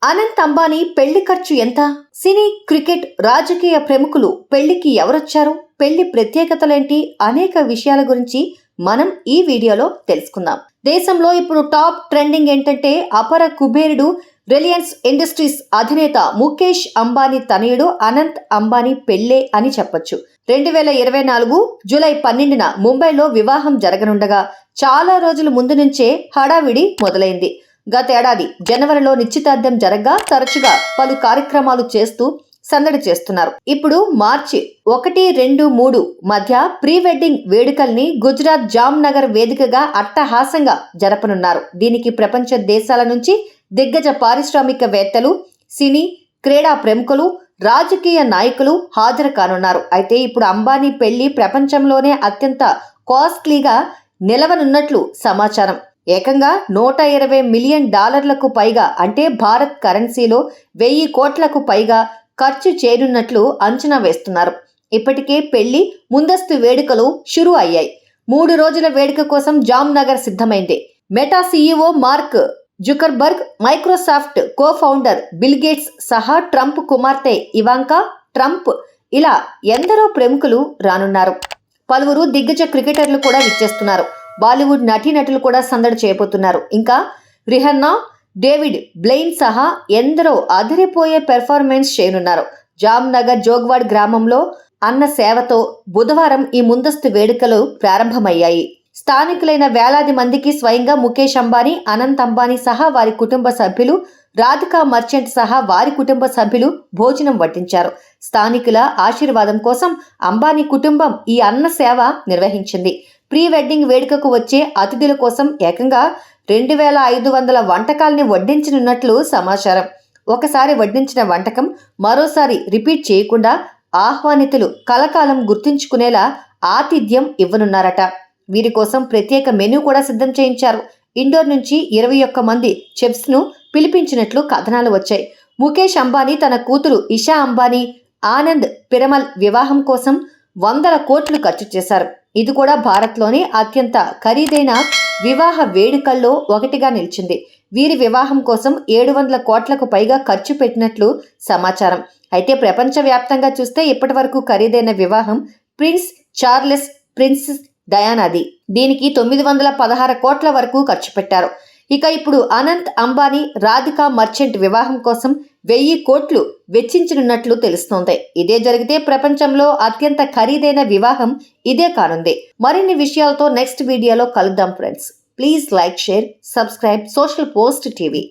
అనంత్ అంబానీ పెళ్లి ఖర్చు ఎంత? సినీ, క్రికెట్, రాజకీయ ప్రముఖులు పెళ్లికి ఎవరొచ్చారు? పెళ్లి ప్రత్యేకతలేంటి? అనేక విషయాల గురించి మనం ఈ వీడియోలో తెలుసుకుందాం. దేశంలో ఇప్పుడు టాప్ ట్రెండింగ్ ఏంటంటే అపర కుబేరుడు రిలయన్స్ ఇండస్ట్రీస్ అధినేత ముఖేష్ అంబానీ తనయుడు అనంత్ అంబానీ పెళ్లే అని చెప్పొచ్చు. 2024 జూలై 12న ముంబైలో వివాహం జరగనుండగా చాలా రోజుల ముందు నుంచే హడావిడి మొదలైంది. గతేడాది జనవరిలో నిశ్చితార్థం జరగ్గా తరచుగా పలు కార్యక్రమాలు చేస్తూ సందడి చేస్తున్నారు. ఇప్పుడు మార్చి 1, 2, 3 మధ్య ప్రీ వెడ్డింగ్ వేడుకల్ని గుజరాత్ జామ్నగర్ వేదికగా అట్టహాసంగా జరపనున్నారు. దీనికి ప్రపంచ దేశాల నుంచి దిగ్గజ పారిశ్రామికవేత్తలు, సినీ, క్రీడా ప్రముఖులు, రాజకీయ నాయకులు హాజరు కానున్నారు. అయితే ఇప్పుడు అంబానీ పెళ్లి ప్రపంచంలోనే అత్యంత కాస్ట్లీగా నిలవనున్నట్లు సమాచారం. ఏకంగా $120 మిలియన్ పైగా అంటే భారత్ కరెన్సీలో 1000 కోట్లకు పైగా ఖర్చు చేయనున్నట్లు అంచనా వేస్తున్నారు. ఇప్పటికే పెళ్లి ముందస్తు వేడుకలు షురూ అయ్యాయి. 3 రోజుల వేడుక కోసం జామ్నగర్ సిద్ధమైంది. Meta CEO mark Zuckerberg, Microsoft co founder bill gates సహా ట్రంప్ కుమార్తె ఇవాంకా ట్రంప్ ఇలా ఎందరో ప్రముఖులు రానున్నారు. పలువురు దిగ్గజ క్రికెటర్లు కూడా విచ్చేస్తున్నారు. బాలీవుడ్ నటీనటులు కూడా సందడి చేయబోతున్నారు. ఇంకా రిహన్నా, డేవిడ్ బ్లెయిన్ సహా ఎందరో అదిరిపోయే పెర్ఫార్మెన్స్ చేయనున్నారు. జామ్నగర్ జోగ్వాడ్ గ్రామంలో అన్న సేవతో బుధవారం ఈ ముందస్తు వేడుకలు ప్రారంభమయ్యాయి. స్థానికులైన వేలాది మందికి స్వయంగా ముఖేష్ అంబానీ, అనంత్ అంబానీ సహా వారి కుటుంబ సభ్యులు, రాధికా మర్చెంట్ సహా వారి కుటుంబ సభ్యులు భోజనం వడ్డించారు. స్థానికుల ఆశీర్వాదం కోసం అంబానీ కుటుంబం ఈ అన్న సేవ నిర్వహించింది. ప్రీ వెడ్డింగ్ వేడుకకు వచ్చే అతిథుల కోసం ఏకంగా 2500 వంటకాల్ని వడ్డించనున్నట్లు సమాచారం. ఒకసారి వడ్డించిన వంటకం మరోసారి రిపీట్ చేయకుండా ఆహ్వానితులు కలకాలం గుర్తుంచుకునేలా ఆతిథ్యం ఇవ్వనున్నారట. వీరి కోసం ప్రత్యేక మెనూ కూడా సిద్ధం చేయించారు. ఇండోర్ నుంచి 21 మంది చెఫ్స్ను పిలిపించినట్లు కథనాలు వచ్చాయి. ముఖేష్ అంబానీ తన కూతురు ఇషా అంబానీ, ఆనంద్ పిరమల్ వివాహం కోసం 100 కోట్లు ఖర్చు చేశారు. ఇది కూడా భారత్లోని అత్యంత ఖరీదైన వివాహ వేడుకల్లో ఒకటిగా నిలిచింది. వీరి వివాహం కోసం 700 కోట్లకు పైగా ఖర్చు పెట్టినట్లు సమాచారం. అయితే ప్రపంచవ్యాప్తంగా చూస్తే ఇప్పటి వరకు ఖరీదైన వివాహం ప్రిన్స్ చార్లెస్, ప్రిన్సెస్ డయానాది. దీనికి 916 కోట్ల వరకు ఖర్చు పెట్టారు. ఇక ఇప్పుడు అనంత్ అంబానీ, రాధికా మర్చెంట్ వివాహం కోసం 1000 కోట్లు వెచ్చించనున్నట్లు తెలుస్తోంది. ఇదే జరిగితే ప్రపంచంలో అత్యంత ఖరీదైన వివాహం ఇదే కానుంది. మరిన్ని విషయాలతో నెక్స్ట్ వీడియోలో కలుద్దాం friends. Please like, share, subscribe social post TV.